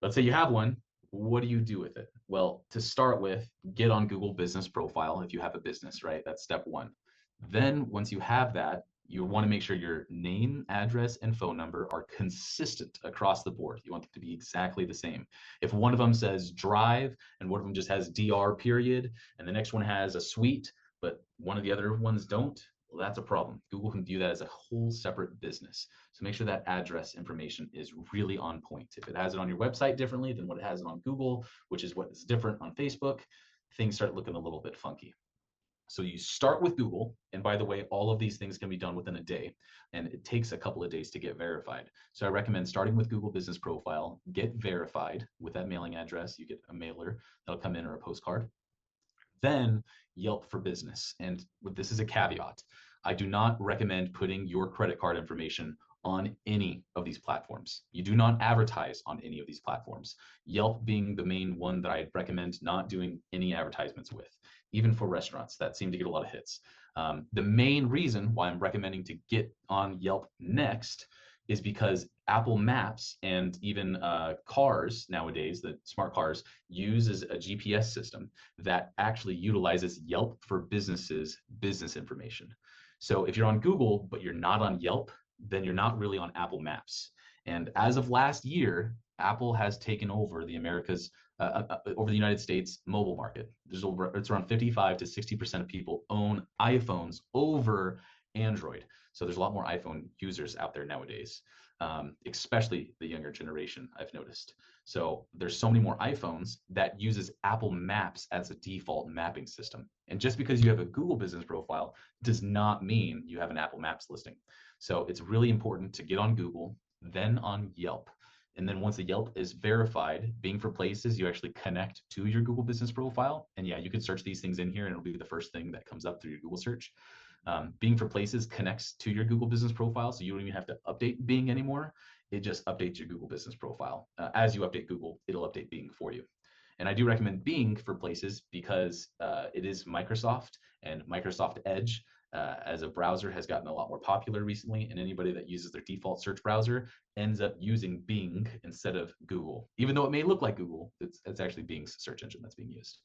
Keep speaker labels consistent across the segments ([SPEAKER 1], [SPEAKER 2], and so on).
[SPEAKER 1] let's say you have one. What do you do with it? Well, to start with, get on Google Business Profile if you have a business, right? That's step one. Then once you have that, you want to make sure your name, address, and phone number are consistent across the board. You want them to be exactly the same. If one of them says drive and one of them just has DR period, and the next one has a suite, but one of the other ones don't, well, that's a problem. Google can view that as a whole separate business. So make sure that address information is really on point. If it has it on your website differently than what it has it on Google, which is what is different on Facebook, things start looking a little bit funky. So you start with Google, and by the way, all of these things can be done within a day, and it takes a couple of days to get verified. So I recommend starting with Google Business Profile, get verified with that mailing address. You get a mailer that'll come in or a postcard. Then Yelp for Business. And this is a caveat. I do not recommend putting your credit card information on any of these platforms. You do not advertise on any of these platforms. Yelp being the main one that I recommend not doing any advertisements with, even for restaurants that seem to get a lot of hits. The main reason why I'm recommending to get on Yelp next is because Apple Maps and even cars nowadays, the smart cars, uses a GPS system that actually utilizes Yelp for businesses' business information. So if you're on Google, but you're not on Yelp, then you're not really on Apple Maps. And as of last year, Apple has taken over the Americas, over the United States mobile market. It's around 55 to 60% of people own iPhones over Android. So there's a lot more iPhone users out there nowadays, especially the younger generation, I've noticed. So there's so many more iPhones that uses Apple Maps as a default mapping system. And just because you have a Google business profile does not mean you have an Apple Maps listing. So it's really important to get on Google, then on Yelp. And then once the Yelp is verified, Bing for Places, you actually connect to your Google business profile. And yeah, you can search these things in here and it'll be the first thing that comes up through your Google search. Bing for Places connects to your Google business profile, so you don't even have to update Bing anymore. It just updates your Google business profile. As you update Google, it'll update Bing for you. And I do recommend Bing for Places because it is Microsoft, and Microsoft Edge as a browser has gotten a lot more popular recently, and anybody that uses their default search browser ends up using Bing instead of Google. Even though it may look like Google, it's actually Bing's search engine that's being used.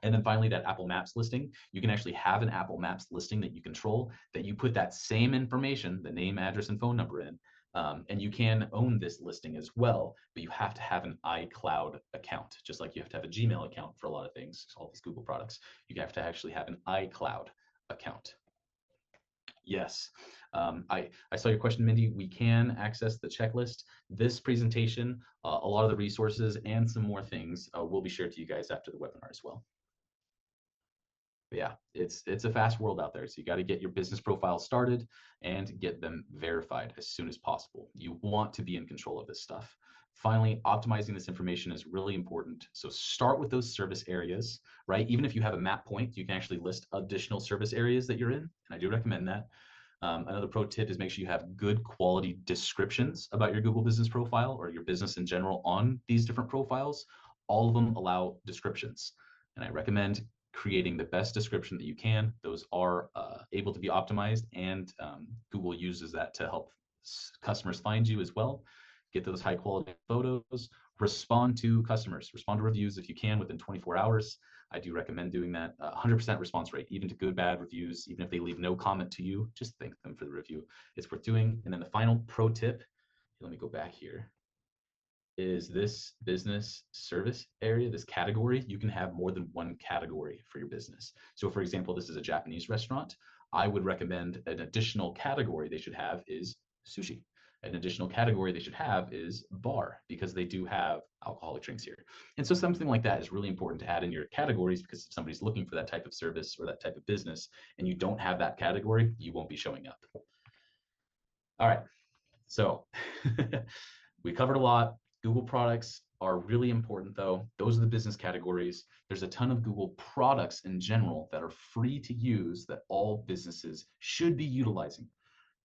[SPEAKER 1] And then finally, that Apple Maps listing, you can actually have an Apple Maps listing that you control, that you put that same information, the name, address, and phone number in. And you can own this listing as well, but you have to have an iCloud account, just like you have to have a Gmail account for a lot of things, all these Google products. You have to actually have an iCloud account. Yes. I saw your question, Mindy. We can access the checklist. This presentation, a lot of the resources and some more things will be shared to you guys after the webinar as well. But yeah, it's a fast world out there. So you got to get your business profile started and get them verified as soon as possible. You want to be in control of this stuff. Finally, optimizing this information is really important. So start with those service areas, right? Even if you have a map point, you can actually list additional service areas that you're in. And I do recommend that. Another pro tip is make sure you have good quality descriptions about your Google business profile or your business in general on these different profiles. All of them allow descriptions. And I recommend creating the best description that you can. Those are able to be optimized, and Google uses that to help customers find you as well. Get those high quality photos, respond to customers, respond to reviews if you can within 24 hours. I do recommend doing that. 100% response rate, even to good, bad reviews, even if they leave no comment to you, just thank them for the review. It's worth doing. And then the final pro tip, let me go back here, is this business service area, this category. You can have more than one category for your business. So for example, this is a Japanese restaurant. I would recommend an additional category they should have is sushi. An additional category they should have is bar, because they do have alcoholic drinks here. And so something like that is really important to add in your categories, because if somebody's looking for that type of service or that type of business and you don't have that category, you won't be showing up. All right, so we covered a lot. Google products are really important though. Those are the business categories. There's a ton of Google products in general that are free to use that all businesses should be utilizing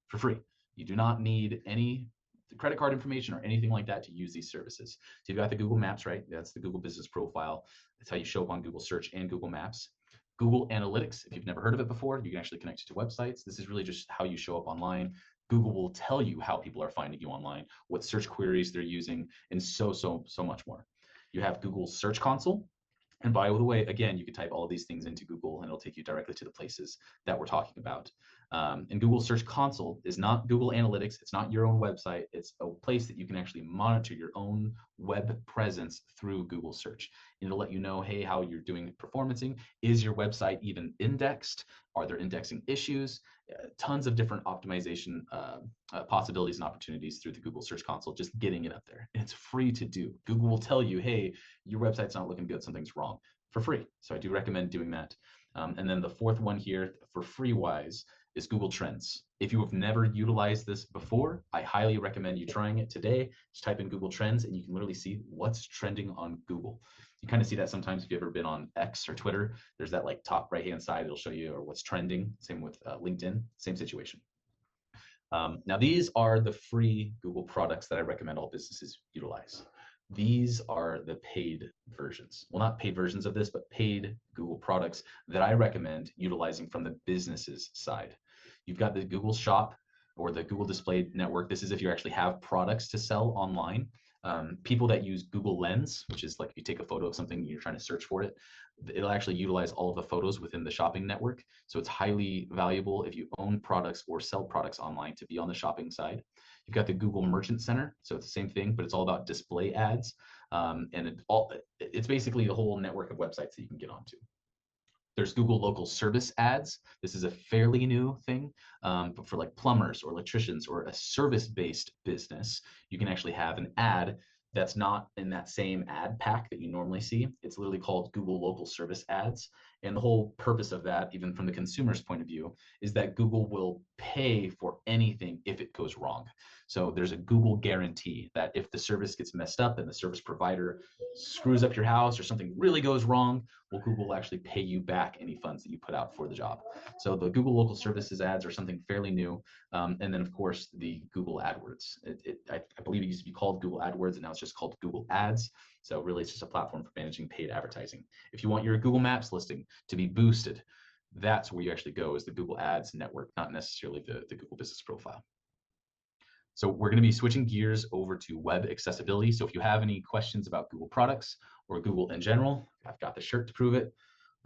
[SPEAKER 1] for free. You do not need any credit card information or anything like that to use these services. So you've got the Google Maps, right? That's the Google business profile. That's how you show up on Google Search and Google Maps. Google Analytics, if you've never heard of it before, you can actually connect it to websites. This is really just how you show up online. Google will tell you how people are finding you online, what search queries they're using, and so much more. You have Google Search Console. And by the way, again, you can type all of these things into Google and it'll take you directly to the places that we're talking about. And Google Search Console is not Google Analytics. It's not your own website. It's a place that you can actually monitor your own web presence through Google Search. And it'll let you know, hey, how you're doing performancing. Is your website even indexed? Are there indexing issues? Tons of different optimization possibilities and opportunities through the Google Search Console, just getting it up there. And it's free to do. Google will tell you, hey, your website's not looking good, something's wrong, for free. So I do recommend doing that. And then the fourth one here for free wise is Google Trends. If you have never utilized this before, I highly recommend you trying it today. Just type in Google Trends and you can literally see what's trending on Google. You kind of see that sometimes if you've ever been on X or Twitter, there's that like top right-hand side, it'll show you or what's trending. Same with LinkedIn, same situation. Now these are the free Google products that I recommend all businesses utilize. These are the paid versions. Well, not paid versions of this, but paid Google products that I recommend utilizing from the business's side. You've got the Google Shop or the Google Display Network. This is if you actually have products to sell online. People that use Google Lens, which is like if you take a photo of something and you're trying to search for it, it'll actually utilize all of the photos within the shopping network. So it's highly valuable if you own products or sell products online to be on the shopping side. You've got the Google Merchant Center, so it's the same thing, but it's all about display ads, and it's basically the whole network of websites that you can get onto. There's Google Local Service Ads. This is a fairly new thing, but for like plumbers or electricians or a service-based business, you can actually have an ad that's not in that same ad pack that you normally see. It's literally called Google Local Service Ads. And the whole purpose of that, even from the consumer's point of view, is that Google will pay for anything if it goes wrong. So there's a Google guarantee that if the service gets messed up and the service provider screws up your house or something really goes wrong, well, Google will actually pay you back any funds that you put out for the job. So the Google Local Services ads are something fairly new. And then, of course, the Google AdWords. I believe it used to be called Google AdWords, and now it's just called Google Ads. So really, it's just a platform for managing paid advertising. If you want your Google Maps listing to be boosted, that's where you actually go, is the Google Ads network, not necessarily the Google Business Profile. So we're going to be switching gears over to web accessibility. So if you have any questions about Google products or Google in general, I've got the shirt to prove it.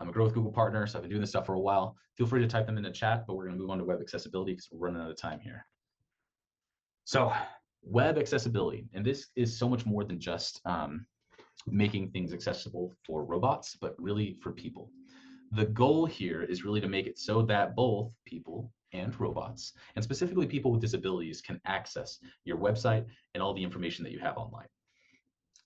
[SPEAKER 1] I'm a Growth Google partner, so I've been doing this stuff for a while. Feel free to type them in the chat, but we're going to move on to web accessibility because we're running out of time here. So web accessibility, and this is so much more than just making things accessible for robots, but really for people. The goal here is really to make it so that both people and robots, and specifically people with disabilities, can access your website and all the information that you have online.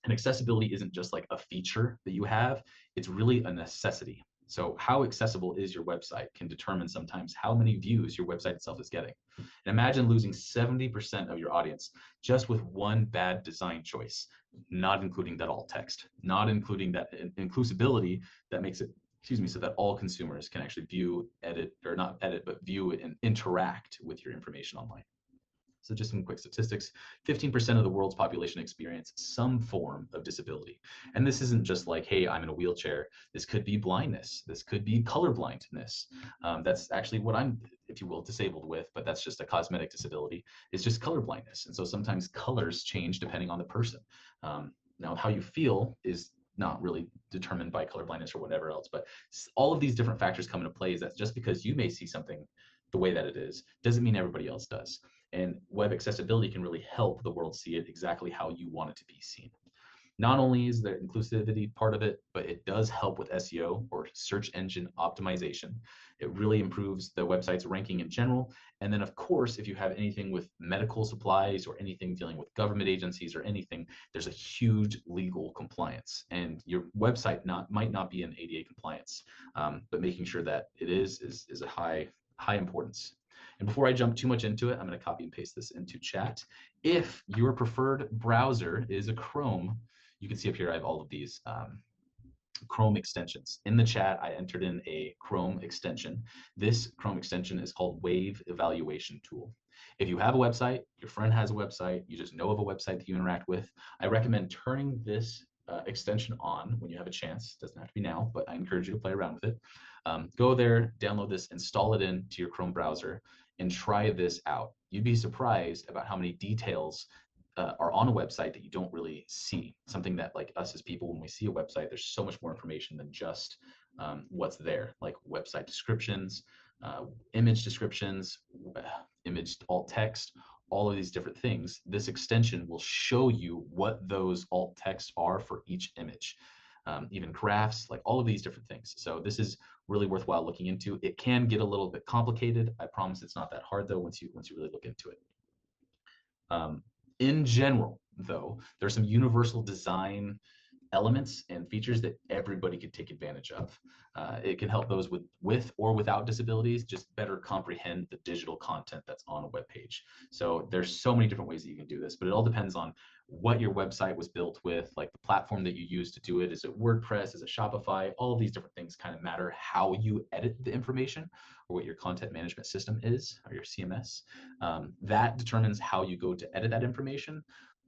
[SPEAKER 1] And accessibility isn't just like a feature that you have, it's really a necessity. So how accessible is your website can determine sometimes how many views your website itself is getting. And imagine losing 70% of your audience just with one bad design choice, not including that alt text, not including that inclusivity that makes it, so that all consumers can actually view, edit, or not edit, but view and interact with your information online. So just some quick statistics, 15% of the world's population experience some form of disability. And this isn't just like, hey, I'm in a wheelchair. This could be blindness. This could be colorblindness. That's actually what I'm, if you will, disabled with, but that's just a cosmetic disability. It's just colorblindness. And so sometimes colors change depending on the person. Now, how you feel is not really determined by colorblindness or whatever else, but all of these different factors come into play. Is that just because you may see something the way that it is, doesn't mean everybody else does. And web accessibility can really help the world see it exactly how you want it to be seen. Not only is there inclusivity part of it, but it does help with SEO or search engine optimization. It really improves the website's ranking in general. And then, of course, if you have anything with medical supplies or anything dealing with government agencies or anything, there's a huge legal compliance. And your website might not be in ADA compliance, but making sure that it is a high importance. And before I jump too much into it, I'm going to copy and paste this into chat. If your preferred browser is a Chrome, you can see up here I have all of these Chrome extensions. In the chat, I entered in a Chrome extension. This Chrome extension is called Wave Evaluation Tool. If you have a website, your friend has a website, you just know of a website that you interact with, I recommend turning this extension on when you have a chance. It doesn't have to be now, but I encourage you to play around with it. Go there, download this, install it into your Chrome browser, and try this out. You'd be surprised about how many details are on a website that you don't really see. Something that, like us as people, when we see a website, there's so much more information than just what's there, like website descriptions, image descriptions, image alt text, all of these different things. This extension will show you what those alt texts are for each image. Even graphs, like all of these different things. So this is really worthwhile looking into. It can get a little bit complicated. I promise it's not that hard though once you really look into it. In general, though, there's some universal design elements and features that everybody could take advantage of. It can help those with or without disabilities just better comprehend the digital content that's on a web page. So there's so many different ways that you can do this, but it all depends on what your website was built with, like the platform that you use to do it. Is it WordPress? Is it Shopify? All of these different things kind of matter how you edit the information, or what your content management system is, or your CMS. That determines how you go to edit that information.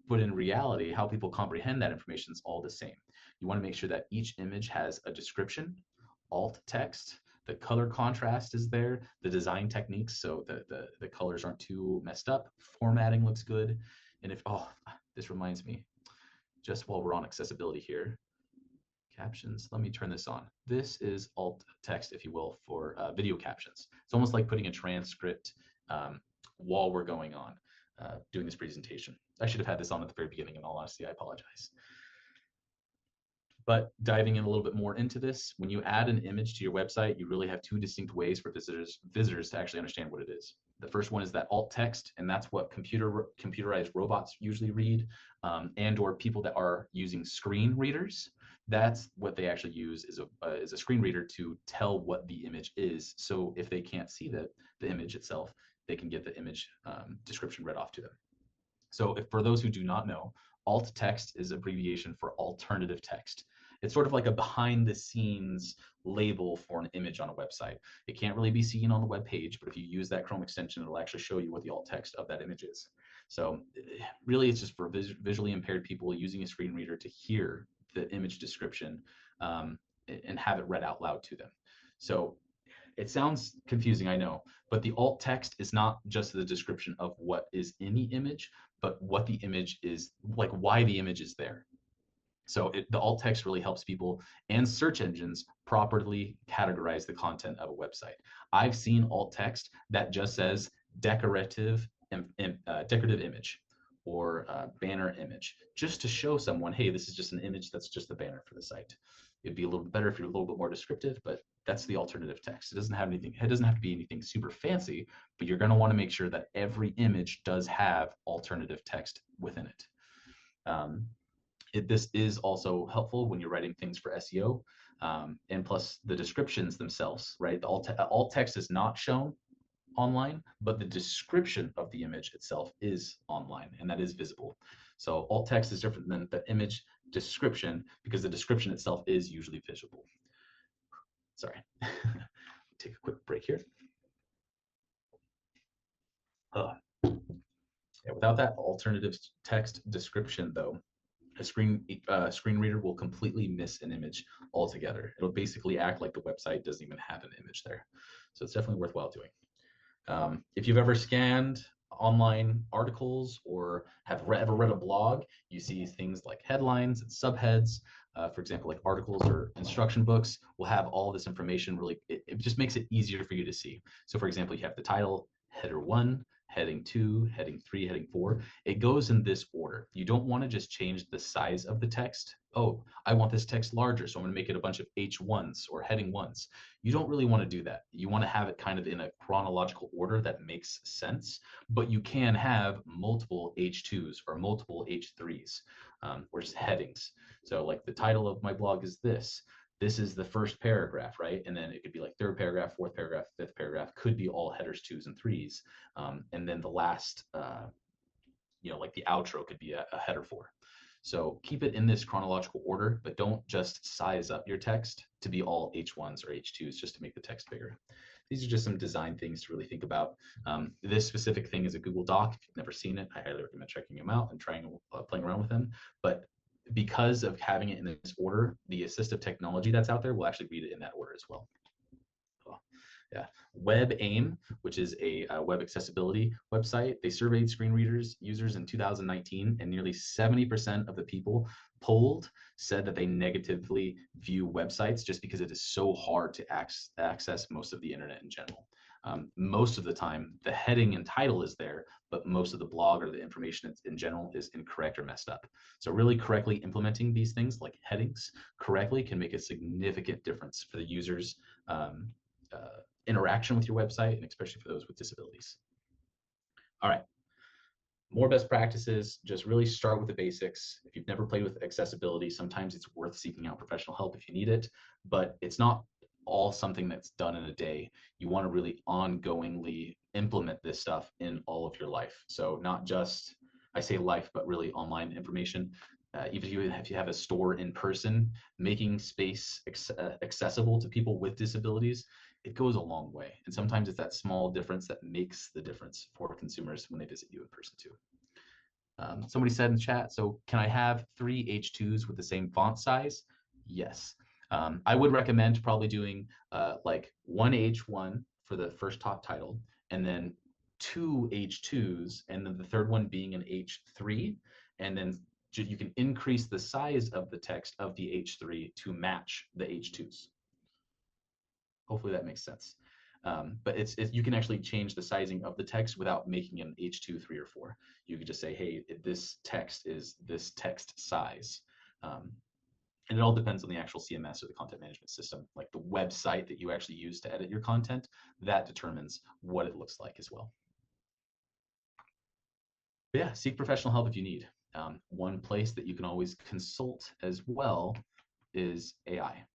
[SPEAKER 1] But in reality, how people comprehend that information is all the same. You want to make sure that each image has a description, alt text, the color contrast is there, the design techniques, so the colors aren't too messed up, formatting looks good. And if, oh, this reminds me, just while we're on accessibility here, captions, let me turn this on. This is alt text, if you will, for video captions. It's almost like putting a transcript while we're going on doing this presentation. I should have had this on at the very beginning. In all honesty, I apologize. But diving in a little bit more into this, when you add an image to your website, you really have two distinct ways for visitors to actually understand what it is. The first one is that alt text, and that's what computerized robots usually read, and or people that are using screen readers. That's what they actually use is a screen reader to tell what the image is. So if they can't see the image itself, they can get the image description read off to them. So if, for those who do not know, alt text is abbreviation for alternative text. It's sort of like a behind the scenes label for an image on a website. It can't really be seen on the web page, but if you use that Chrome extension, it'll actually show you what the alt text of that image is. So really it's just for visually impaired people using a screen reader to hear the image description and have it read out loud to them. So it sounds confusing, I know, but the alt text is not just the description of what is in the image, but what the image is, like why the image is there. So the alt text really helps people and search engines properly categorize the content of a website. I've seen alt text that just says decorative image or banner image, just to show someone, hey, this is just an image that's just the banner for the site. It'd be a little bit better if you're a little bit more descriptive, but that's the alternative text. It doesn't have anything, it doesn't have to be anything super fancy, but you're going to want to make sure that every image does have alternative text within it. This is also helpful when you're writing things for SEO, and plus the descriptions themselves, right? The alt text is not shown online, but the description of the image itself is online, and that is visible. So alt text is different than the image description because the description itself is usually visible. Sorry, take a quick break here. Yeah, without that alternative text description, though, a screen reader will completely miss an image altogether. It'll basically act like the website doesn't even have an image there. So it's definitely worthwhile doing. If you've ever scanned online articles or have ever read a blog, you see things like headlines and subheads. For example, like articles or instruction books will have all this information. Really, it just makes it easier for you to see. So for example, you have the title, header 1, heading 2, heading 3, heading 4. It goes in this order. You don't want to just change the size of the text. Oh, I want this text larger, so I'm going to make it a bunch of H1s or heading 1s. You don't really want to do that. You want to have it kind of in a chronological order that makes sense, but you can have multiple H2s or multiple H3s or headings. So like the title of my blog is this. This is the first paragraph, right? And then it could be like third paragraph, fourth paragraph, fifth paragraph, could be all headers, 2s, and 3s. And then the last, like the outro could be a header 4. So keep it in this chronological order, but don't just size up your text to be all H1s or H2s just to make the text bigger. These are just some design things to really think about. This specific thing is a Google Doc. If you've never seen it, I highly recommend checking them out and playing around with them. But because of having it in this order, the assistive technology that's out there will actually read it in that order as well. Yeah. WebAIM, which is a web accessibility website, they surveyed screen readers users in 2019, and nearly 70% of the people polled said that they negatively view websites just because it is so hard to access most of the internet in general. Most of the time, the heading and title is there, but most of the blog or the information in general is incorrect or messed up. So, really correctly implementing these things like headings correctly can make a significant difference for the users. Um, Interaction with your website, and especially for those with disabilities. All right, more best practices. Just really start with the basics. If you've never played with accessibility, sometimes it's worth seeking out professional help if you need it, but it's not all something that's done in a day. You want to really ongoingly implement this stuff in all of your life. So not just, I say life, but really online information. Even if you have a store in person, making space accessible to people with disabilities, it goes a long way. And sometimes it's that small difference that makes the difference for consumers when they visit you in person too. Somebody said in chat, so can I have 3 H2s with the same font size? Yes. I would recommend probably doing like 1 H1 for the first top title, and then 2 H2s, and then the third one being an H3, and then you can increase the size of the text of the H3 to match the H2s. Hopefully that makes sense. But you can actually change the sizing of the text without making an H2, 3, or 4. You could just say, hey, this text is this text size. And it all depends on the actual CMS or the content management system, like the website that you actually use to edit your content. That determines what it looks like as well. But yeah, seek professional help if you need. One place that you can always consult as well is AI.